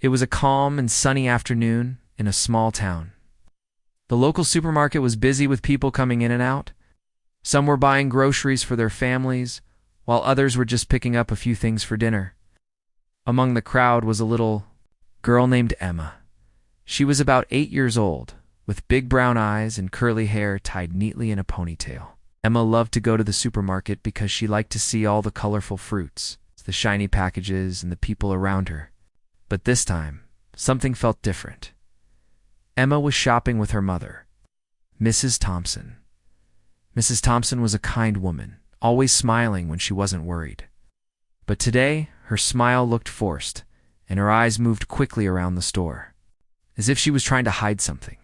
It was a calm and sunny afternoon in a small town. The local supermarket was busy with people coming in and out. Some were buying groceries for their families, while others were just picking up a few things for dinner. Among the crowd was a little girl named Emma. She was about 8 years old, with big brown eyes and curly hair tied neatly in a ponytail. Emma loved to go to the supermarket because she liked to see all the colorful fruits, the shiny packages, and the people around her. But this time, something felt different. Emma was shopping with her mother, Mrs. Thompson. Mrs. Thompson was a kind woman, always smiling when she wasn't worried. But today, her smile looked forced, and her eyes moved quickly around the store, as if she was trying to hide something.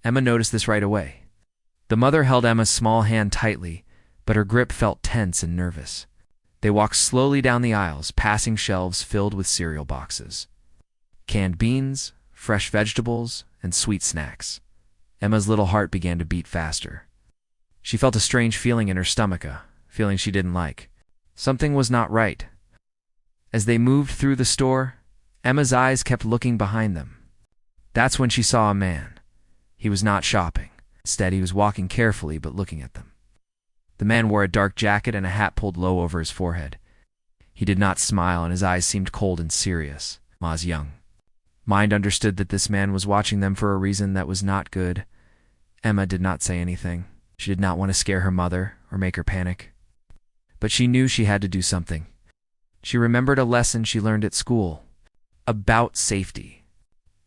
Emma noticed this right away. The mother held Emma's small hand tightly, but her grip felt tense and nervous. They walked slowly down the aisles, passing shelves filled with cereal boxes, canned beans, fresh vegetables, and sweet snacks. Emma's little heart began to beat faster. She felt a strange feeling in her stomach, a feeling she didn't like. Something was not right. As they moved through the store, Emma's eyes kept looking behind them. That's when she saw a man. He was not shopping. Instead, he was walking carefully but looking at them. The man wore a dark jacket and a hat pulled low over his forehead. He did not smile, and his eyes seemed cold and serious. Ma's young mind understood that this man was watching them for a reason that was not good. Emma did not say anything. She did not want to scare her mother or make her panic. But she knew she had to do something. She remembered a lesson she learned at school about safety.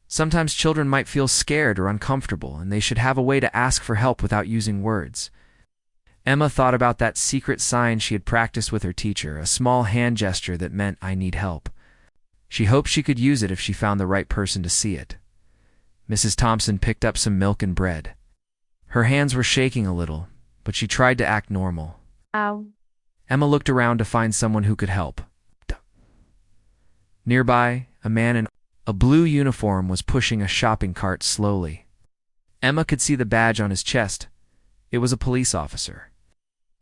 Sometimes children might feel scared or uncomfortable, and they should have a way to ask for help without using words. Emma thought about that secret sign she had practiced with her teacher, a small hand gesture that meant "I need help." She hoped she could use it if she found the right person to see it. Mrs. Thompson picked up some milk and bread. Her hands were shaking a little, but she tried to act normal. Ow. Emma looked around to find someone who could help. Nearby, a man in a blue uniform was pushing a shopping cart slowly. Emma could see the badge on his chest. It was a police officer.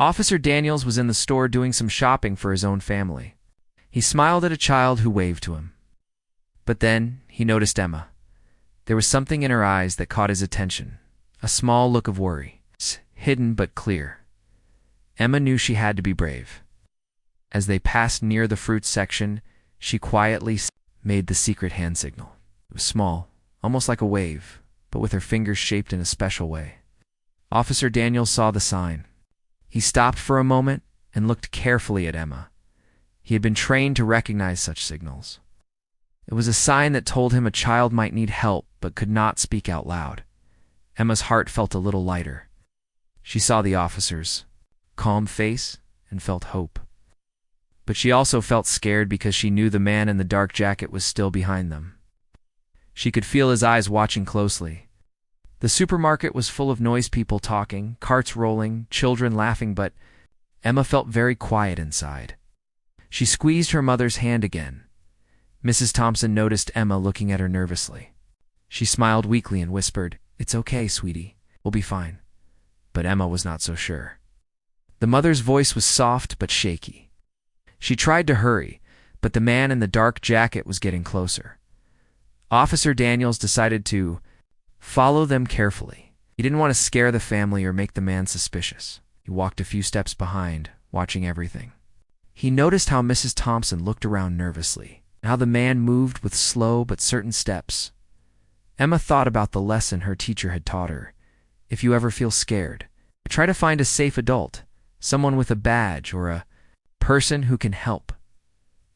Officer Daniels was in the store doing some shopping for his own family. He smiled at a child who waved to him. But then he noticed Emma. There was something in her eyes that caught his attention, a small look of worry, hidden but clear. Emma knew she had to be brave. As they passed near the fruits section, she quietly made the secret hand signal. It was small, almost like a wave, but with her fingers shaped in a special way. Officer Daniels saw the sign. He stopped for a moment and looked carefully at Emma. He had been trained to recognize such signals. It was a sign that told him a child might need help but could not speak out loud. Emma's heart felt a little lighter. She saw the officer's calm face and felt hope. But she also felt scared because she knew the man in the dark jacket was still behind them. She could feel his eyes watching closely. The supermarket was full of noise, people talking, carts rolling, children laughing, but Emma felt very quiet inside. She squeezed her mother's hand again. Mrs. Thompson noticed Emma looking at her nervously. She smiled weakly and whispered, "It's okay, sweetie. We'll be fine." But Emma was not so sure. The mother's voice was soft but shaky. She tried to hurry, but the man in the dark jacket was getting closer. Officer Daniels decided to follow them carefully. He didn't want to scare the family or make the man suspicious. He walked a few steps behind, watching everything. He noticed how Mrs. Thompson looked around nervously, and how the man moved with slow but certain steps. Emma thought about the lesson her teacher had taught her. If you ever feel scared, try to find a safe adult, someone with a badge or a person who can help.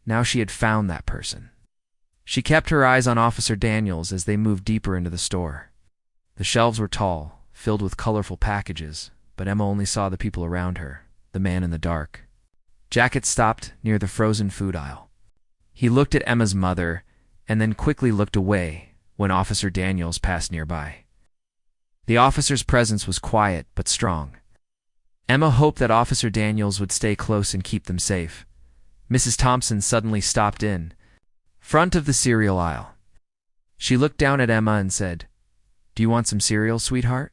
Now she had found that person. She kept her eyes on Officer Daniels as they moved deeper into the store. The shelves were tall, filled with colorful packages, but Emma only saw the people around her, the man in the dark. Jacket stopped near the frozen food aisle. He looked at Emma's mother and then quickly looked away when Officer Daniels passed nearby. The officer's presence was quiet but strong. Emma hoped that Officer Daniels would stay close and keep them safe. Mrs. Thompson suddenly stopped in front of the cereal aisle. She looked down at Emma and said, "Do you want some cereal, sweetheart?"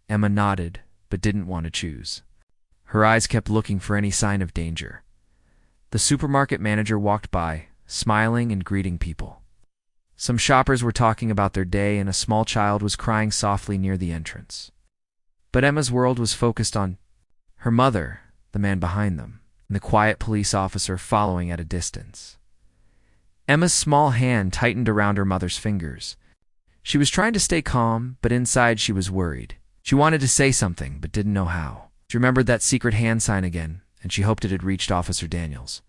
Emma nodded, but didn't want to choose. Her eyes kept looking for any sign of danger. The supermarket manager walked by, smiling and greeting people. Some shoppers were talking about their day, and a small child was crying softly near the entrance. But Emma's world was focused on her mother, the man behind them, and the quiet police officer following at a distance. Emma's small hand tightened around her mother's fingers. She was trying to stay calm, but inside she was worried. She wanted to say something, but didn't know how. She remembered that secret hand sign again, and she hoped it had reached Officer Daniels.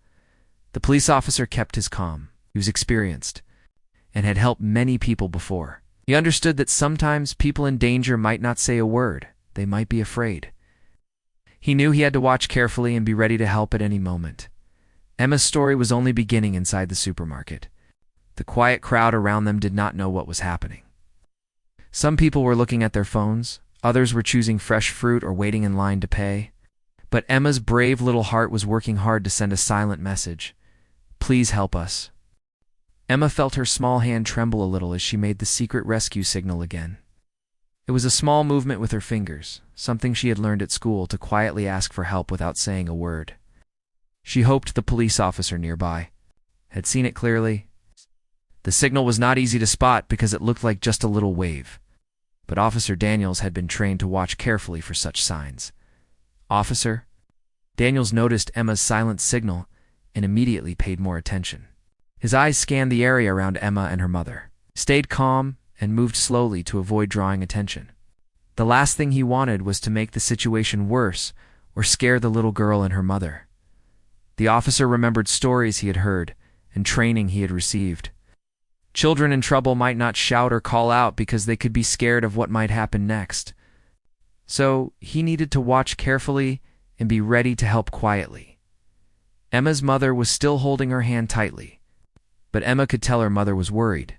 The police officer kept his calm. He was experienced and had helped many people before. He understood that sometimes people in danger might not say a word. They might be afraid. He knew he had to watch carefully and be ready to help at any moment. Emma's story was only beginning inside the supermarket. The quiet crowd around them did not know what was happening. Some people were looking at their phones. Others were choosing fresh fruit or waiting in line to pay. But Emma's brave little heart was working hard to send a silent message. Please help us. Emma felt her small hand tremble a little as she made the secret rescue signal again. It was a small movement with her fingers, something she had learned at school to quietly ask for help without saying a word. She hoped the police officer nearby had seen it clearly. The signal was not easy to spot because it looked like just a little wave. But Officer Daniels had been trained to watch carefully for such signs. Officer Daniels noticed Emma's silent signal and immediately paid more attention. His eyes scanned the area around Emma and her mother, stayed calm, and moved slowly to avoid drawing attention. The last thing he wanted was to make the situation worse or scare the little girl and her mother. The officer remembered stories he had heard and training he had received. Children in trouble might not shout or call out because they could be scared of what might happen next. So he needed to watch carefully and be ready to help quietly. Emma's mother was still holding her hand tightly, but Emma could tell her mother was worried.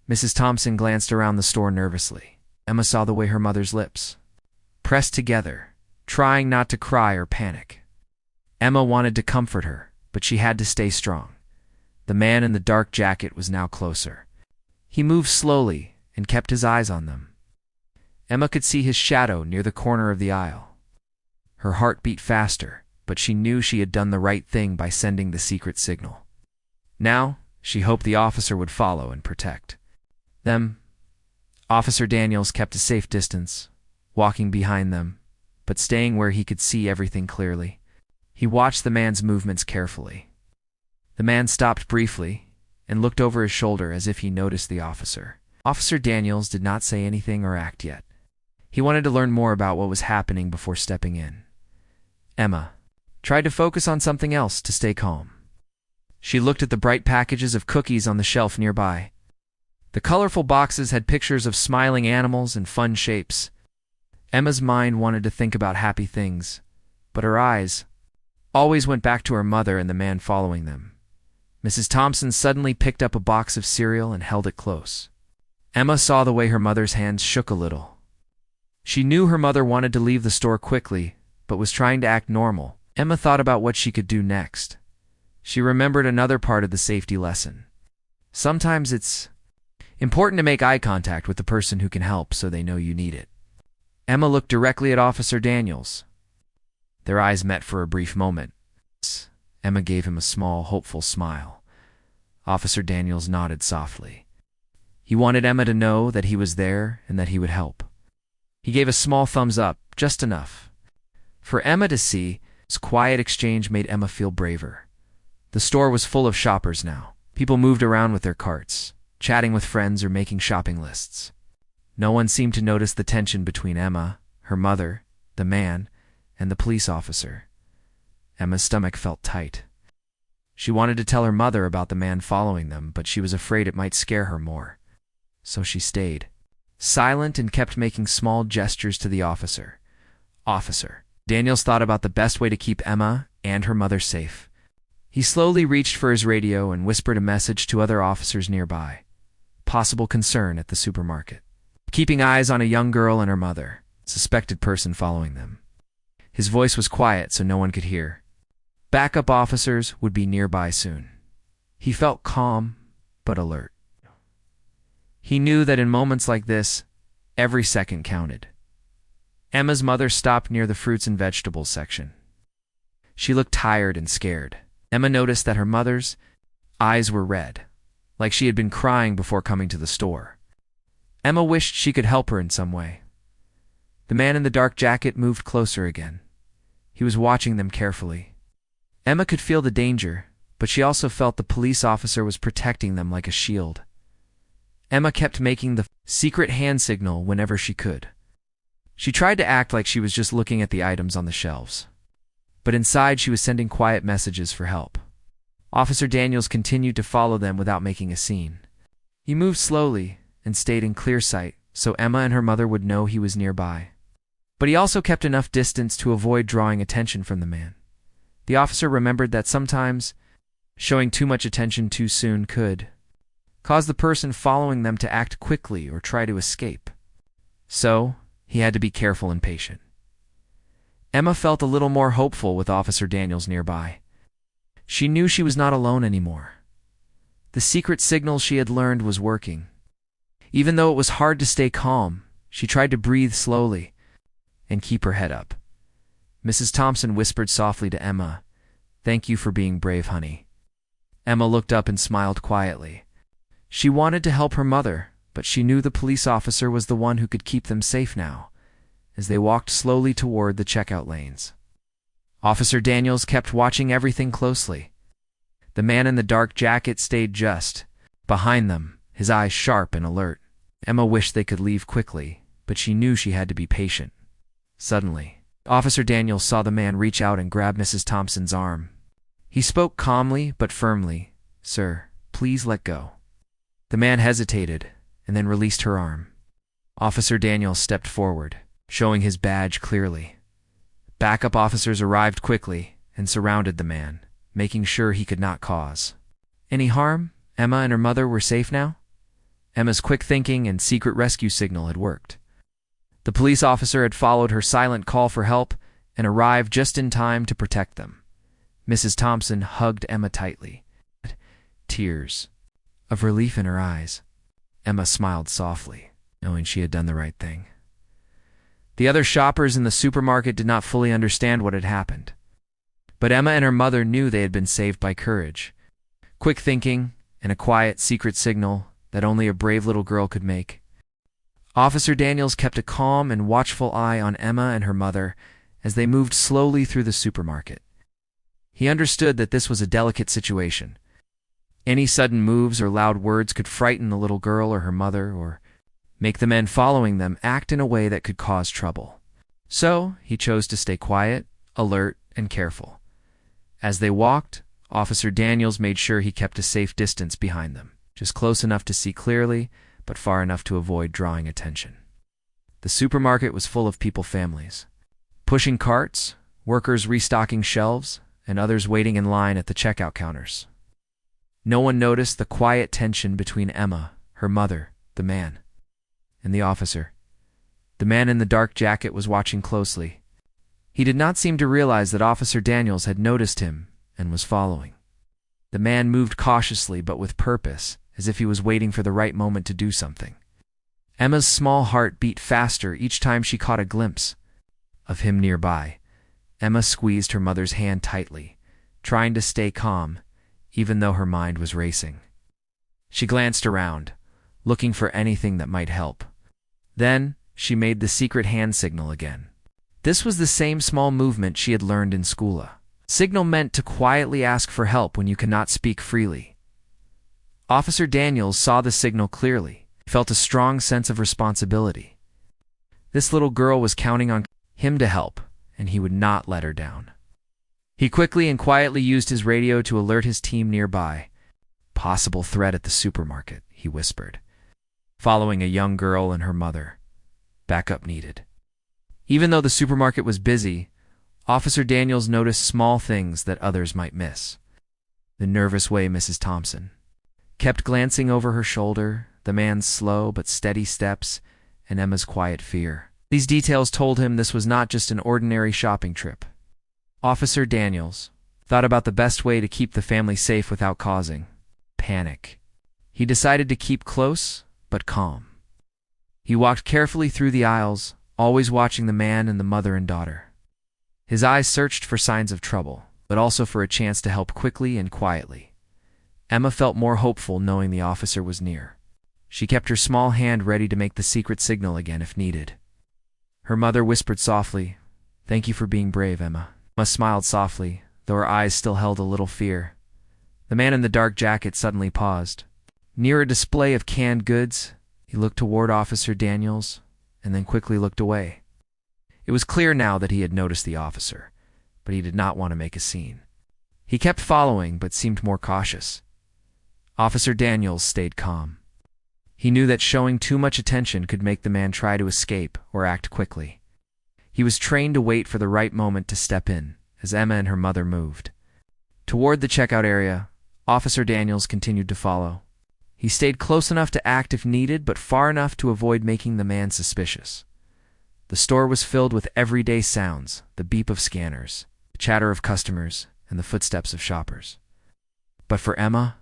Mrs. Thompson glanced around the store nervously. Emma saw the way her mother's lips pressed together, trying not to cry or panic. Emma wanted to comfort her, but she had to stay strong. The man in the dark jacket was now closer. He moved slowly and kept his eyes on them. Emma could see his shadow near the corner of the aisle. Her heart beat faster, but she knew she had done the right thing by sending the secret signal. Now, she hoped the officer would follow and protect them. Officer Daniels kept a safe distance, walking behind them, but staying where he could see everything clearly. He watched the man's movements carefully. The man stopped briefly and looked over his shoulder as if he noticed the officer. Officer Daniels did not say anything or act yet. He wanted to learn more about what was happening before stepping in. Emma tried to focus on something else to stay calm. She looked at the bright packages of cookies on the shelf nearby. The colorful boxes had pictures of smiling animals and fun shapes. Emma's mind wanted to think about happy things, but her eyes always went back to her mother and the man following them. Mrs. Thompson suddenly picked up a box of cereal and held it close. Emma saw the way her mother's hands shook a little. She knew her mother wanted to leave the store quickly, but was trying to act normal. Emma thought about what she could do next. She remembered another part of the safety lesson. Sometimes it's important to make eye contact with the person who can help so they know you need it. Emma looked directly at Officer Daniels. Their eyes met for a brief moment. Emma gave him a small, hopeful smile. Officer Daniels nodded softly. He wanted Emma to know that he was there and that he would help. He gave a small thumbs up, just enough. For Emma to see, his quiet exchange made Emma feel braver. The store was full of shoppers now. People moved around with their carts, chatting with friends or making shopping lists. No one seemed to notice the tension between Emma, her mother, the man, and the police officer. Emma's stomach felt tight. She wanted to tell her mother about the man following them, but she was afraid it might scare her more. So she stayed, silent, and kept making small gestures to the officer. Officer Daniels thought about the best way to keep Emma and her mother safe. He slowly reached for his radio and whispered a message to other officers nearby. Possible concern at the supermarket. Keeping eyes on a young girl and her mother, suspected person following them. His voice was quiet so no one could hear. Backup officers would be nearby soon. He felt calm, but alert. He knew that in moments like this, every second counted. Emma's mother stopped near the fruits and vegetables section. She looked tired and scared. Emma noticed that her mother's eyes were red. like she had been crying before coming to the store. Emma wished she could help her in some way. The man in the dark jacket moved closer again. He was watching them carefully. Emma could feel the danger, but she also felt the police officer was protecting them like a shield. Emma kept making the secret hand signal whenever she could. She tried to act like she was just looking at the items on the shelves. But inside she was sending quiet messages for help. Officer Daniels continued to follow them without making a scene. He moved slowly and stayed in clear sight so Emma and her mother would know he was nearby. But he also kept enough distance to avoid drawing attention from the man. The officer remembered that sometimes showing too much attention too soon could cause the person following them to act quickly or try to escape. So, he had to be careful and patient. Emma felt a little more hopeful with Officer Daniels nearby. She knew she was not alone anymore. The secret signal she had learned was working. Even though it was hard to stay calm, she tried to breathe slowly and keep her head up. Mrs. Thompson whispered softly to Emma, "Thank you for being brave, honey." Emma looked up and smiled quietly. She wanted to help her mother, but she knew the police officer was the one who could keep them safe now, as they walked slowly toward the checkout lanes. Officer Daniels kept watching everything closely. The man in the dark jacket stayed just behind them, his eyes sharp and alert. Emma wished they could leave quickly, but she knew she had to be patient. Suddenly, Officer Daniels saw the man reach out and grab Mrs. Thompson's arm. He spoke calmly but firmly, "Sir, please let go." The man hesitated and then released her arm. Officer Daniels stepped forward, showing his badge clearly. Backup officers arrived quickly and surrounded the man, making sure he could not cause any harm. Emma and her mother were safe now? Emma's quick thinking and secret rescue signal had worked. The police officer had followed her silent call for help and arrived just in time to protect them. Mrs. Thompson hugged Emma tightly, tears of relief in her eyes. Emma smiled softly, knowing she had done the right thing. The other shoppers in the supermarket did not fully understand what had happened. But Emma and her mother knew they had been saved by courage, quick thinking, and a quiet, secret signal that only a brave little girl could make. Officer Daniels kept a calm and watchful eye on Emma and her mother as they moved slowly through the supermarket. He understood that this was a delicate situation. Any sudden moves or loud words could frighten the little girl or her mother, or make the men following them act in a way that could cause trouble. So, he chose to stay quiet, alert, and careful. As they walked, Officer Daniels made sure he kept a safe distance behind them, just close enough to see clearly, but far enough to avoid drawing attention. The supermarket was full of families, pushing carts, workers restocking shelves, and others waiting in line at the checkout counters. No one noticed the quiet tension between Emma, her mother, the man, and the officer. The man in the dark jacket was watching closely. He did not seem to realize that Officer Daniels had noticed him and was following. The man moved cautiously but with purpose, as if he was waiting for the right moment to do something. Emma's small heart beat faster each time she caught a glimpse of him nearby. Emma squeezed her mother's hand tightly, trying to stay calm, even though her mind was racing. She glanced around, looking for anything that might help. Then, she made the secret hand signal again. This was the same small movement she had learned in school. Signal meant to quietly ask for help when you cannot speak freely. Officer Daniels saw the signal clearly. He felt a strong sense of responsibility. This little girl was counting on him to help, and he would not let her down. He quickly and quietly used his radio to alert his team nearby. "Possible threat at the supermarket," he whispered, following a young girl and her mother. "Backup needed." Even though the supermarket was busy, Officer Daniels noticed small things that others might miss. The nervous way Mrs. Thompson kept glancing over her shoulder, the man's slow but steady steps, and Emma's quiet fear. These details told him this was not just an ordinary shopping trip. Officer Daniels thought about the best way to keep the family safe without causing panic. He decided to keep close but calm. He walked carefully through the aisles, always watching the man and the mother and daughter. His eyes searched for signs of trouble, but also for a chance to help quickly and quietly. Emma felt more hopeful knowing the officer was near. She kept her small hand ready to make the secret signal again if needed. Her mother whispered softly, "Thank you for being brave, Emma." Emma smiled softly, though her eyes still held a little fear. The man in the dark jacket suddenly paused. Near a display of canned goods, he looked toward Officer Daniels and then quickly looked away. It was clear now that he had noticed the officer, but he did not want to make a scene. He kept following but seemed more cautious. Officer Daniels stayed calm. He knew that showing too much attention could make the man try to escape or act quickly. He was trained to wait for the right moment to step in as Emma and her mother moved. Toward the checkout area, Officer Daniels continued to follow. He stayed close enough to act if needed, but far enough to avoid making the man suspicious. The store was filled with everyday sounds, the beep of scanners, the chatter of customers, and the footsteps of shoppers. But for Emma,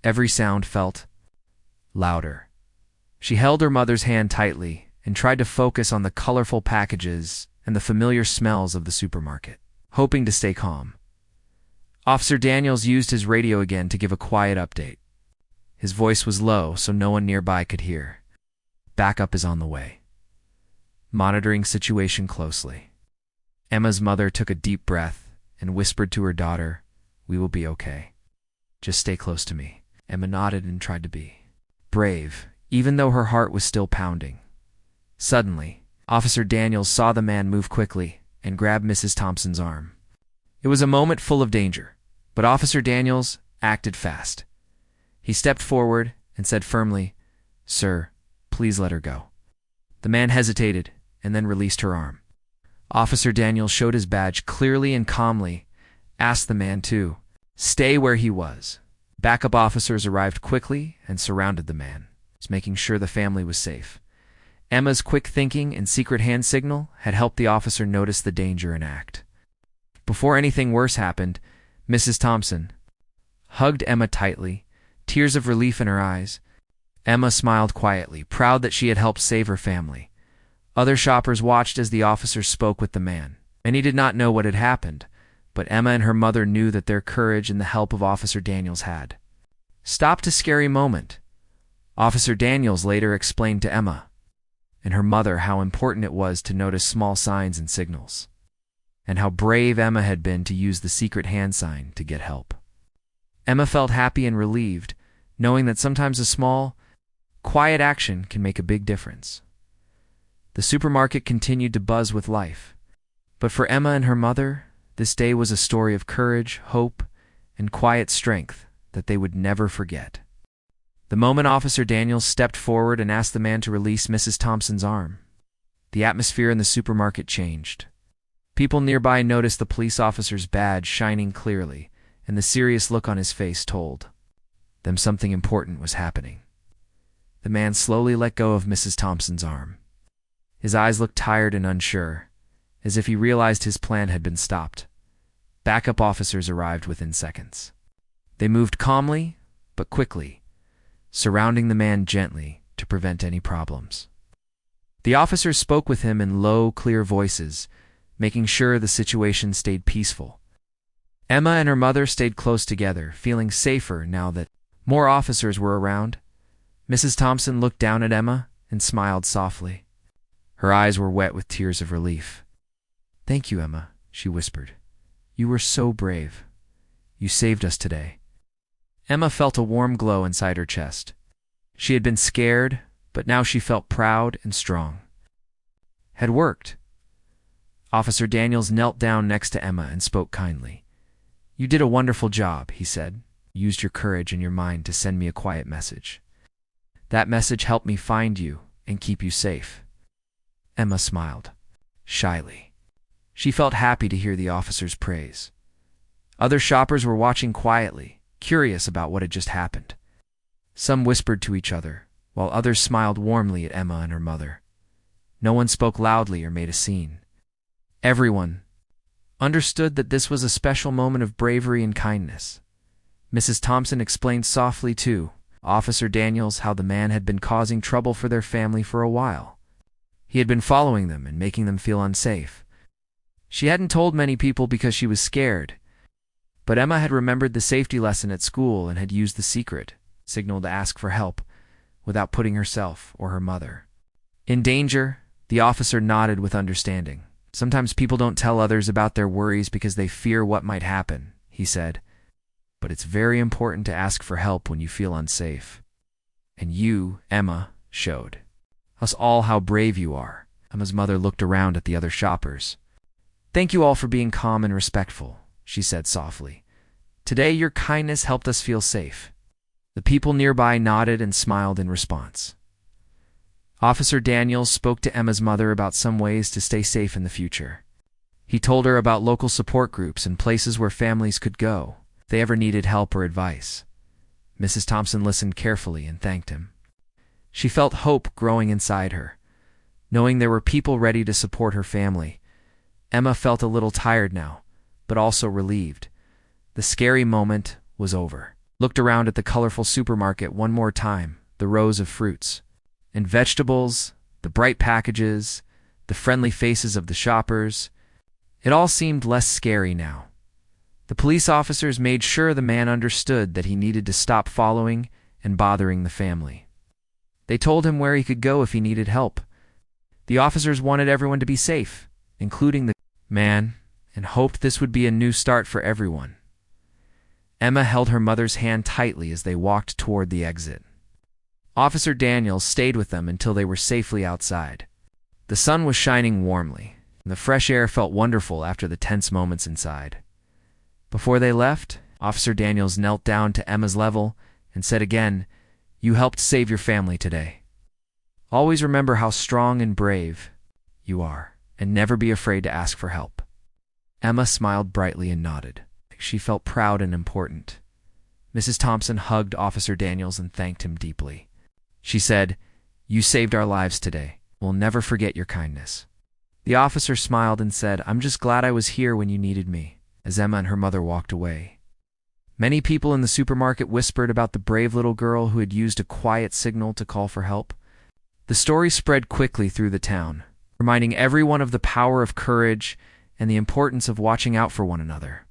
every sound felt louder. She held her mother's hand tightly and tried to focus on the colorful packages and the familiar smells of the supermarket, hoping to stay calm. Officer Daniels used his radio again to give a quiet update. His voice was low so no one nearby could hear. "Backup is on the way. Monitoring situation closely." Emma's mother took a deep breath and whispered to her daughter, "We will be okay. Just stay close to me." Emma nodded and tried to be brave, even though her heart was still pounding. Suddenly, Officer Daniels saw the man move quickly and grab Mrs. Thompson's arm. It was a moment full of danger, but Officer Daniels acted fast. He stepped forward and said firmly, "Sir, please let her go." The man hesitated and then released her arm. Officer Daniels showed his badge clearly and calmly, asked the man to stay where he was. Backup officers arrived quickly and surrounded the man, making sure the family was safe. Emma's quick thinking and secret hand signal had helped the officer notice the danger and act. Before anything worse happened, Mrs. Thompson hugged Emma tightly, tears of relief in her eyes. Emma smiled quietly, proud that she had helped save her family. Other shoppers watched as the officer spoke with the man. Many did not know what had happened, but Emma and her mother knew that their courage and the help of Officer Daniels had stopped a scary moment. Officer Daniels later explained to Emma and her mother how important it was to notice small signs and signals, and how brave Emma had been to use the secret hand sign to get help. Emma felt happy and relieved, knowing that sometimes a small, quiet action can make a big difference. The supermarket continued to buzz with life, but for Emma and her mother, this day was a story of courage, hope, and quiet strength that they would never forget. The moment Officer Daniels stepped forward and asked the man to release Mrs. Thompson's arm, the atmosphere in the supermarket changed. People nearby noticed the police officer's badge shining clearly, and the serious look on his face told them something important was happening. The man slowly let go of Mrs. Thompson's arm. His eyes looked tired and unsure, as if he realized his plan had been stopped. Backup officers arrived within seconds. They moved calmly, but quickly, surrounding the man gently to prevent any problems. The officers spoke with him in low, clear voices, making sure the situation stayed peaceful. Emma and her mother stayed close together, feeling safer now that more officers were around. Mrs. Thompson looked down at Emma and smiled softly. Her eyes were wet with tears of relief. "Thank you, Emma," she whispered. "You were so brave. You saved us today." Emma felt a warm glow inside her chest. She had been scared, but now she felt proud and strong. Had worked. Officer Daniels knelt down next to Emma and spoke kindly. "You did a wonderful job," he said. "You used your courage and your mind to send me a quiet message. That message helped me find you and keep you safe." Emma smiled, shyly. She felt happy to hear the officer's praise. Other shoppers were watching quietly, curious about what had just happened. Some whispered to each other, while others smiled warmly at Emma and her mother. No one spoke loudly or made a scene. Everyone understood that this was a special moment of bravery and kindness. Mrs. Thompson explained softly to Officer Daniels how the man had been causing trouble for their family for a while. He had been following them and making them feel unsafe. She hadn't told many people because she was scared, But Emma had remembered the safety lesson at school and had used the secret signal to ask for help without putting herself or her mother in danger. The officer nodded with understanding. Sometimes people don't tell others about their worries because they fear what might happen, he said. But it's very important to ask for help when you feel unsafe. And you, Emma, showed us all how brave you are. Emma's mother looked around at the other shoppers. Thank you all for being calm and respectful, she said softly. Today your kindness helped us feel safe. The people nearby nodded and smiled in response. Officer Daniels spoke to Emma's mother about some ways to stay safe in the future. He told her about local support groups and places where families could go if they ever needed help or advice. Mrs. Thompson listened carefully and thanked him. She felt hope growing inside her. Knowing there were people ready to support her family, Emma felt a little tired now, but also relieved. The scary moment was over. Looked around at the colorful supermarket one more time, the rows of fruits and vegetables, the bright packages, the friendly faces of the shoppers. It all seemed less scary now. The police officers made sure the man understood that he needed to stop following and bothering the family. They told him where he could go if he needed help. The officers wanted everyone to be safe, including the man, and hoped this would be a new start for everyone. Emma held her mother's hand tightly as they walked toward the exit. Officer Daniels stayed with them until they were safely outside. The sun was shining warmly, and the fresh air felt wonderful after the tense moments inside. Before they left, Officer Daniels knelt down to Emma's level and said again, "You helped save your family today. Always remember how strong and brave you are, and never be afraid to ask for help." Emma smiled brightly and nodded. She felt proud and important. Mrs. Thompson hugged Officer Daniels and thanked him deeply. She said, "You saved our lives today. We'll never forget your kindness." The officer smiled and said, "I'm just glad I was here when you needed me," as Emma and her mother walked away. Many people in the supermarket whispered about the brave little girl who had used a quiet signal to call for help. The story spread quickly through the town, reminding everyone of the power of courage and the importance of watching out for one another.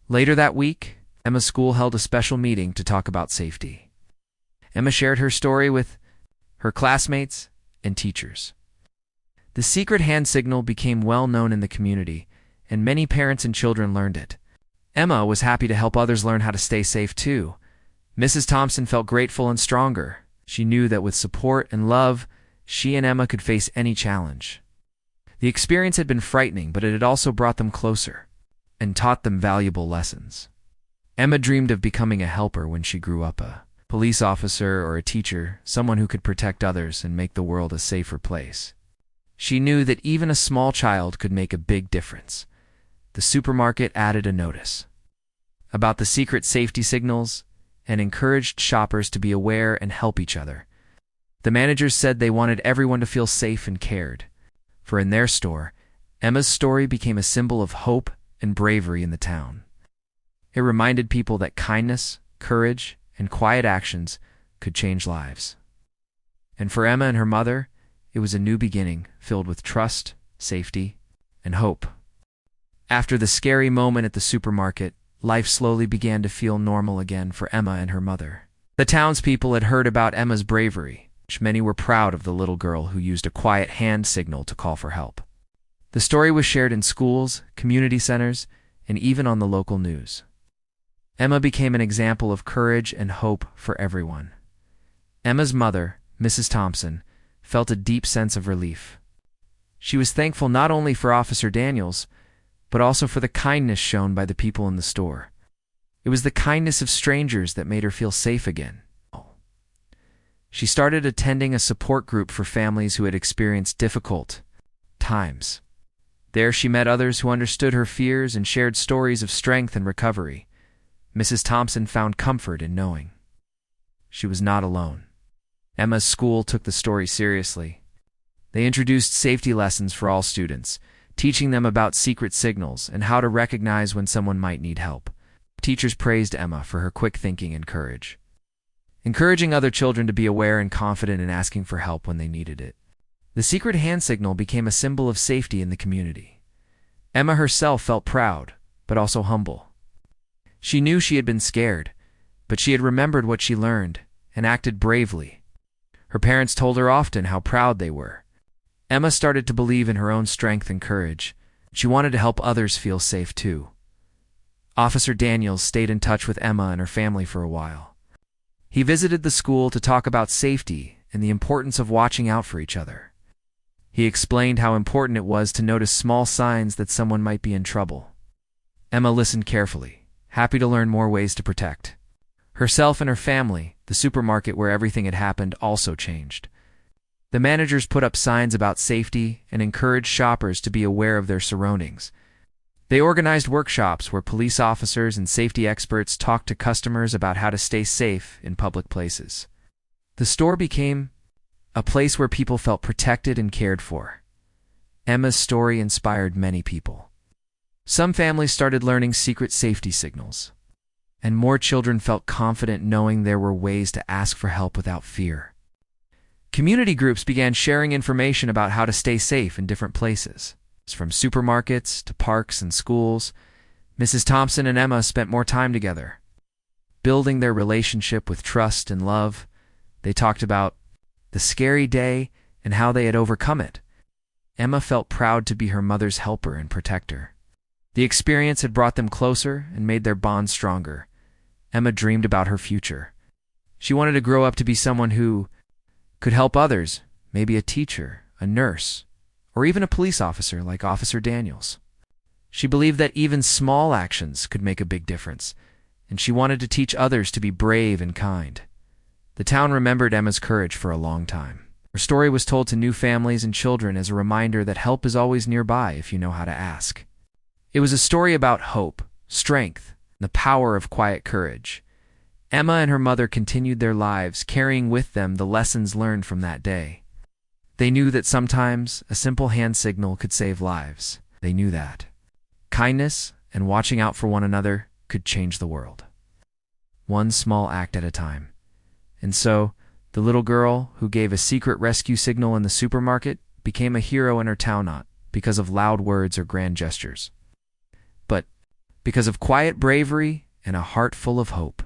Later that week, Emma's school held a special meeting to talk about safety. Emma shared her story with her classmates and teachers. The secret hand signal became well known in the community, and many parents and children learned it. Emma was happy to help others learn how to stay safe too. Mrs. Thompson felt grateful and stronger. She knew that with support and love, she and Emma could face any challenge. The experience had been frightening, but it had also brought them closer and taught them valuable lessons. Emma dreamed of becoming a helper when she grew up, a police officer or a teacher, someone who could protect others and make the world a safer place. She knew that even a small child could make a big difference. The supermarket added a notice about the secret safety signals and encouraged shoppers to be aware and help each other. The managers said they wanted everyone to feel safe and cared. For in their store, Emma's story became a symbol of hope and bravery in the town. It reminded people that kindness, courage, and quiet actions could change lives. And for Emma and her mother, it was a new beginning filled with trust, safety, and hope. After the scary moment at the supermarket, life slowly began to feel normal again for Emma and her mother. The townspeople had heard about Emma's bravery, which many were proud of the little girl who used a quiet hand signal to call for help. The story was shared in schools, community centers, and even on the local news. Emma became an example of courage and hope for everyone. Emma's mother, Mrs. Thompson, felt a deep sense of relief. She was thankful not only for Officer Daniels, but also for the kindness shown by the people in the store. It was the kindness of strangers that made her feel safe again. She started attending a support group for families who had experienced difficult times. There she met others who understood her fears and shared stories of strength and recovery. Mrs. Thompson found comfort in knowing she was not alone. Emma's school took the story seriously. They introduced safety lessons for all students, teaching them about secret signals and how to recognize when someone might need help. Teachers praised Emma for her quick thinking and courage, encouraging other children to be aware and confident in asking for help when they needed it. The secret hand signal became a symbol of safety in the community. Emma herself felt proud, but also humble. She knew she had been scared, but she had remembered what she learned and acted bravely. Her parents told her often how proud they were. Emma started to believe in her own strength and courage. She wanted to help others feel safe too. Officer Daniels stayed in touch with Emma and her family for a while. He visited the school to talk about safety and the importance of watching out for each other. He explained how important it was to notice small signs that someone might be in trouble. Emma listened carefully, happy to learn more ways to protect herself and her family. The supermarket where everything had happened also changed. The managers put up signs about safety and encouraged shoppers to be aware of their surroundings. They organized workshops where police officers and safety experts talked to customers about how to stay safe in public places. The store became a place where people felt protected and cared for. Emma's story inspired many people. Some families started learning secret safety signals, and more children felt confident knowing there were ways to ask for help without fear. Community groups began sharing information about how to stay safe in different places. From supermarkets to parks and schools, Mrs. Thompson and Emma spent more time together. Building their relationship with trust and love, they talked about the scary day and how they had overcome it. Emma felt proud to be her mother's helper and protector. The experience had brought them closer and made their bond stronger. Emma dreamed about her future. She wanted to grow up to be someone who could help others, maybe a teacher, a nurse, or even a police officer like Officer Daniels. She believed that even small actions could make a big difference, and she wanted to teach others to be brave and kind. The town remembered Emma's courage for a long time. Her story was told to new families and children as a reminder that help is always nearby if you know how to ask. It was a story about hope, strength, and the power of quiet courage. Emma and her mother continued their lives, carrying with them the lessons learned from that day. They knew that sometimes a simple hand signal could save lives. They knew that kindness and watching out for one another could change the world, one small act at a time. And so, the little girl who gave a secret rescue signal in the supermarket became a hero in her town, not because of loud words or grand gestures, but because of quiet bravery and a heart full of hope.